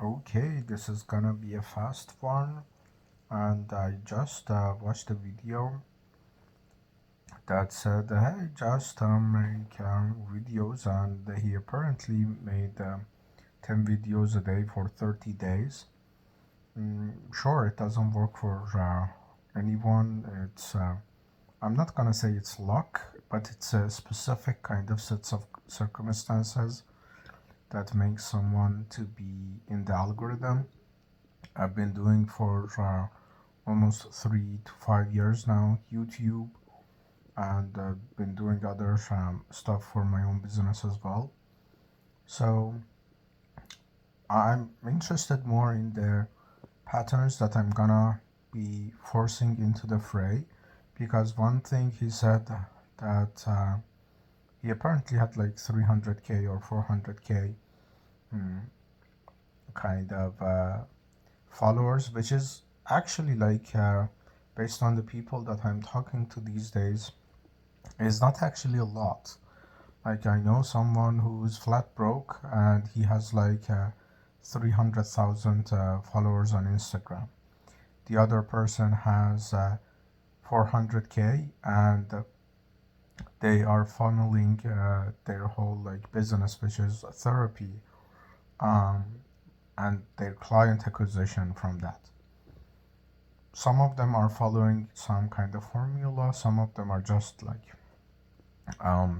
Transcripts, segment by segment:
Okay, this is gonna be a fast one, and I just watched a video that said, "Hey, just make videos," and he apparently made 10 videos a day for 30 days. Sure, it doesn't work for anyone. I'm not gonna say it's luck, but it's a specific kind of sets of circumstances that makes someone to be in the algorithm. I've been doing for almost 3 to 5 years now, YouTube, and been doing other stuff for my own business as well. So I'm interested more in the patterns that I'm gonna be forcing into the fray, because one thing he said that he apparently had like 300k or 400k kind of followers, which is actually like based on the people that I'm talking to these days, is not actually a lot. Like I know someone who's flat broke and he has like 300,000 followers on Instagram. The other person has 400k and they are funneling their whole like business, which is therapy, um, and their client acquisition from that. Some of them are following some kind of formula, some of them are just like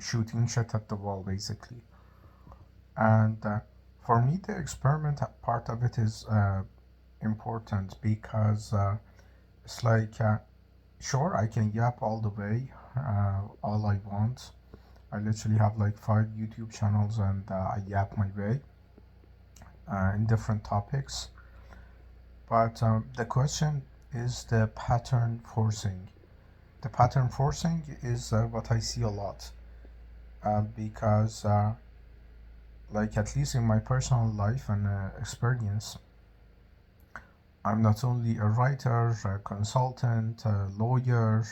shooting shit at the wall basically. And for me, the experiment part of it is important because it's like, sure, I can yap all the way, all I want. I literally have like 5 YouTube channels and I yap my way in different topics. But the question is the pattern forcing. The pattern forcing is what I see a lot because, like, at least in my personal life and experience, I'm not only a writer, a consultant, a lawyer,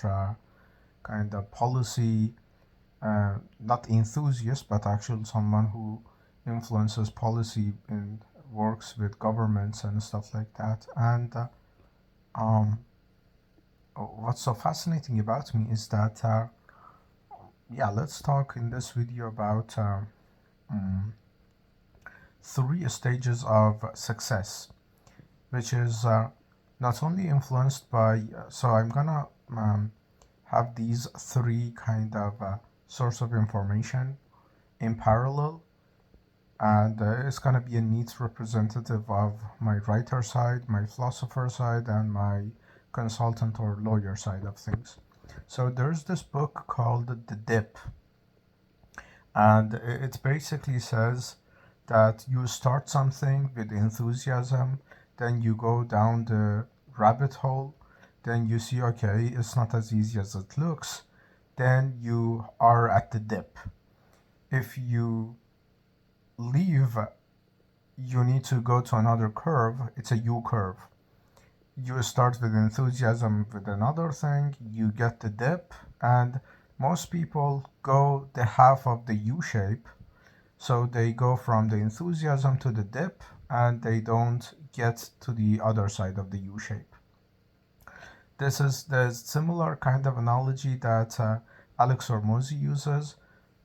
kind of policy, not enthusiast, but actually someone who influences policy and works with governments and stuff like that. And um, what's so fascinating about me is that, yeah, let's talk in this video about mm, 3 stages of success, which is not only influenced by, so I'm gonna have these three kind of source of information in parallel, and it's gonna be a neat representative of my writer side, my philosopher side, and my consultant or lawyer side of things. So there's this book called The Dip, and it basically says that you start something with enthusiasm, then you go down the rabbit hole, then you see, okay, it's not as easy as it looks, then you are at the dip. If you leave, you need to go to another curve. It's a U curve. You start with enthusiasm with another thing, you get the dip, and most people go the half of the U shape. So they go from the enthusiasm to the dip and they don't get to the other side of the U shape. This is the similar kind of analogy that Alex Hormozy uses.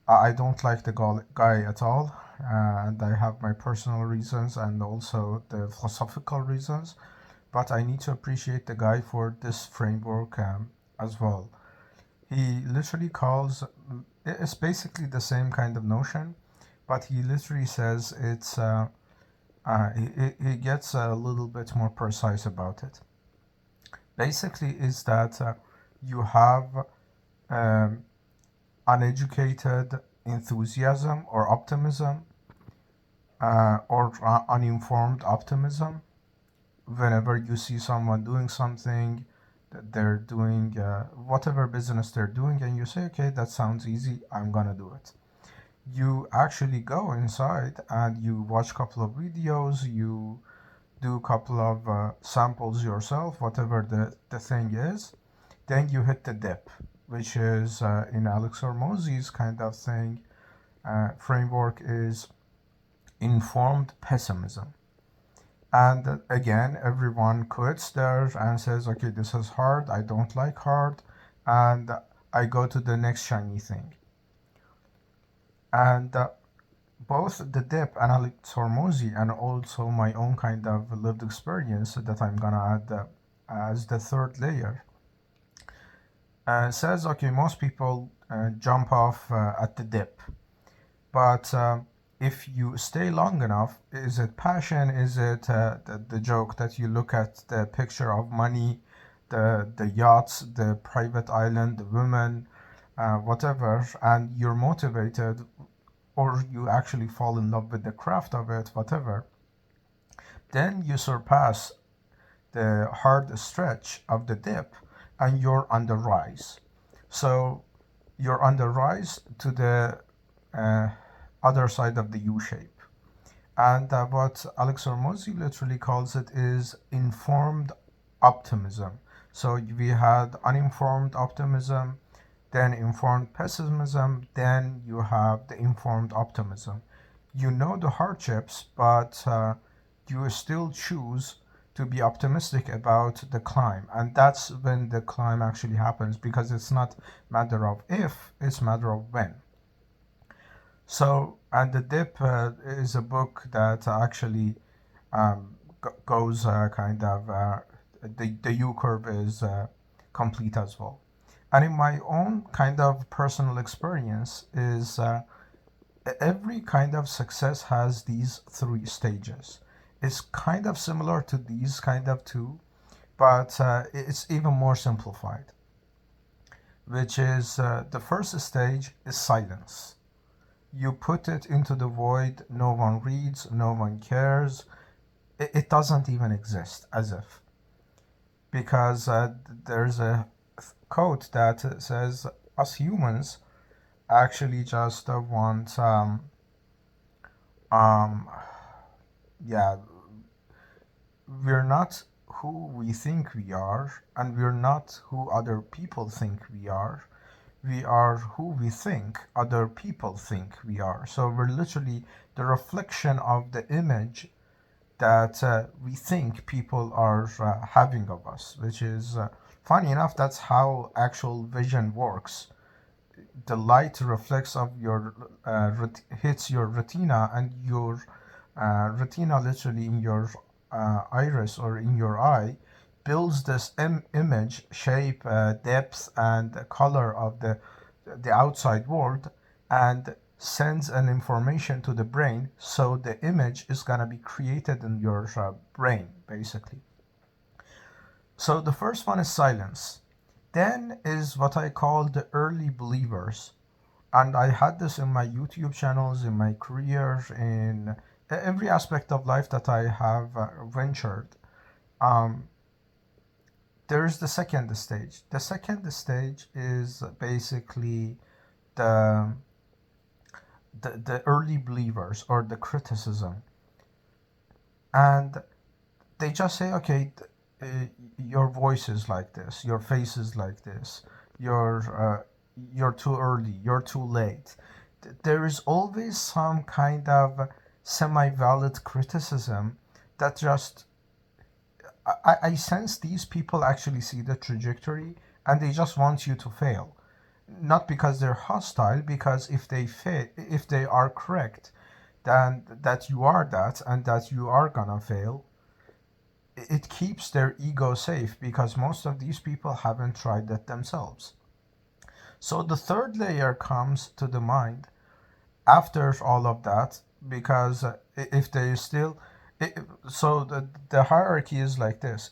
I don't like the guy at all, and I have my personal reasons and also the philosophical reasons, but I need to appreciate the guy for this framework as well. He literally calls it's basically the same kind of notion, but he literally says he gets a little bit more precise about it. Basically, is that you have um, uneducated enthusiasm or optimism, or uninformed optimism. Whenever you see someone doing something, that they're doing whatever business they're doing, and you say, okay, that sounds easy, I'm gonna do it. You actually go inside and you watch a couple of videos, you do a couple of samples yourself, whatever the thing is, then you hit the dip, which is in Alex Hormozy's kind of thing, framework is informed pessimism. And again, everyone quits there and says, okay, this is hard, I don't like hard, and I go to the next shiny thing. And both the dip and Alex Hormozy and also my own kind of lived experience that I'm gonna add as the third layer says, okay, most people jump off at the dip, but if you stay long enough, is it passion? Is it the joke that you look at the picture of money, the yachts, the private island, the women, whatever, and you're motivated, or you actually fall in love with the craft of it, whatever, then you surpass the hard stretch of the dip and you're on the rise. So you're on the rise to the uh, other side of the U shape. And what Alex Hormozy literally calls it is informed optimism. So we had uninformed optimism, then informed pessimism, then you have the informed optimism. You know the hardships, but you still choose to be optimistic about the climb, and that's when the climb actually happens, because it's not matter of if, it's matter of when. So, and the dip is a book that actually goes kind of the U curve is complete as well. And in my own kind of personal experience is every kind of success has these three stages. It's kind of similar to these kind of two, but it's even more simplified, which is the first stage is silence. You put it into the void, no one reads, no one cares, it doesn't even exist, as if. Because there's a quote that says, us humans actually just want, um, yeah, we're not who we think we are, and we're not who other people think we are. We are who we think other people think we are. So we're literally the reflection of the image that we think people are having of us, which is funny enough, that's how actual vision works. The light reflects of your hits your retina, and your retina literally in your iris or in your eye builds this image, shape, depth, and color of the outside world, and sends an information to the brain, so the image is gonna be created in your brain basically. So the first one is silence. Then is what I call the early believers, and I had this in my YouTube channels, in my career, in every aspect of life that I have ventured. Um, there's the second stage. The second stage is basically the the early believers or the criticism, and they just say, okay, your voice is like this, your face is like this, you're too early, you're too late. There is always some kind of semi-valid criticism that just I sense these people actually see the trajectory and they just want you to fail, not because they're hostile, because if they are correct, then that you are that and that you are gonna fail, it keeps their ego safe, because most of these people haven't tried that themselves. So the third layer comes to the mind after all of that, because if they still it, so the hierarchy is like this.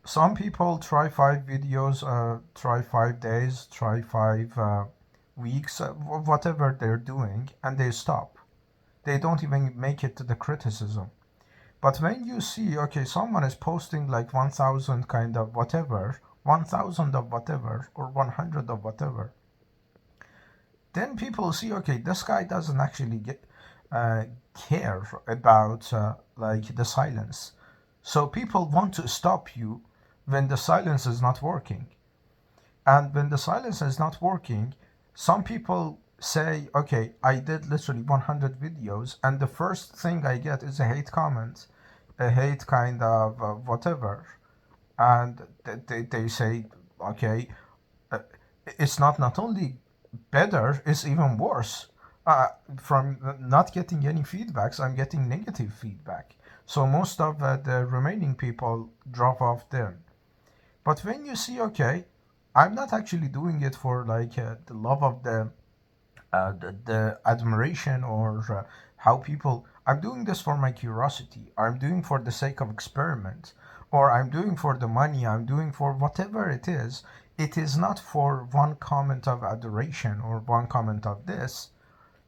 Some people try 5 videos, try 5 days, try 5 weeks, whatever they're doing, and they stop. They don't even make it to the criticism. But when you see, okay, someone is posting like 1,000 kind of whatever, 1,000 of whatever, or 100 of whatever, then people see, okay, this guy doesn't actually uh, care about like the silence. So people want to stop you when the silence is not working. And when the silence is not working, some people say, okay, I did literally 100 videos, and the first thing I get is a hate comment hate kind of whatever, and they say, okay, uh, it's not only better, it's even worse. From not getting any feedbacks, I'm getting negative feedback. So most of the remaining people drop off then. But when you see, okay, I'm not actually doing it for like the love of the admiration or how people. I'm doing this for my curiosity. I'm doing for the sake of experiment, or I'm doing for the money. I'm doing for whatever it is. It is not for one comment of adoration or one comment of this.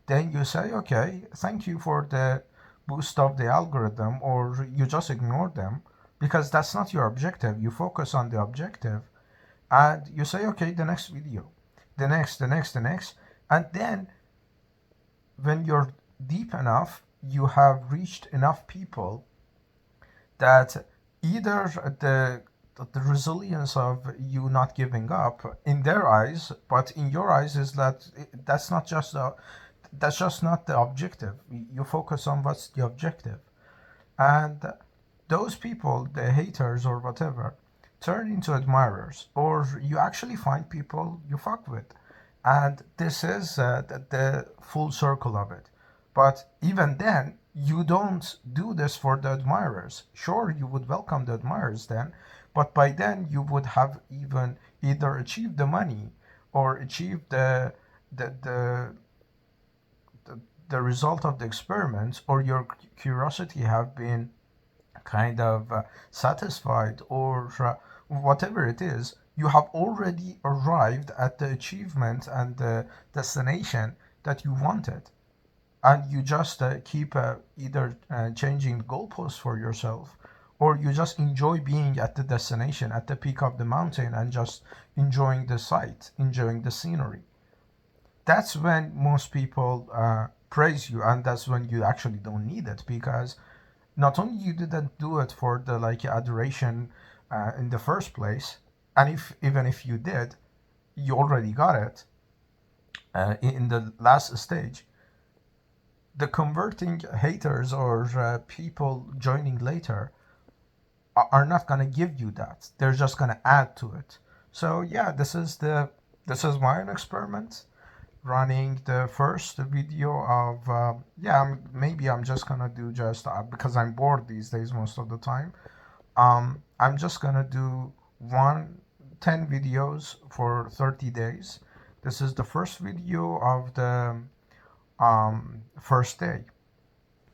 Then you say, okay, thank you for the boost of the algorithm, or you just ignore them because that's not your objective. You focus on the objective and you say, okay, the next video, the next, and then when you're deep enough, you have reached enough people that either the resilience of you not giving up in their eyes, but in your eyes is that that's just not the objective. You focus on what's the objective, and those people, the haters or whatever, turn into admirers, or you actually find people you fuck with, and this is the full circle of it. But even then, you don't do this for the admirers. Sure, you would welcome the admirers then, but by then you would have even either achieved the money or achieved the the the result of the experiment, or your curiosity have been kind of satisfied, or whatever it is, you have already arrived at the achievement and the destination that you wanted. And you just keep either changing the goalposts for yourself, or you just enjoy being at the destination, at the peak of the mountain, and just enjoying the sight, enjoying the scenery. That's when most people praise you, and that's when you actually don't need it, because not only you didn't do it for the like adoration in the first place, and if even if you did, you already got it in the last stage. The converting haters or people joining later are not gonna give you that. They're just gonna add to it. So yeah, this is my own experiment, running the first video of yeah, maybe I'm just gonna do just because I'm bored these days most of the time. I'm just gonna do 10 videos for 30 days. This is the first video of the first day.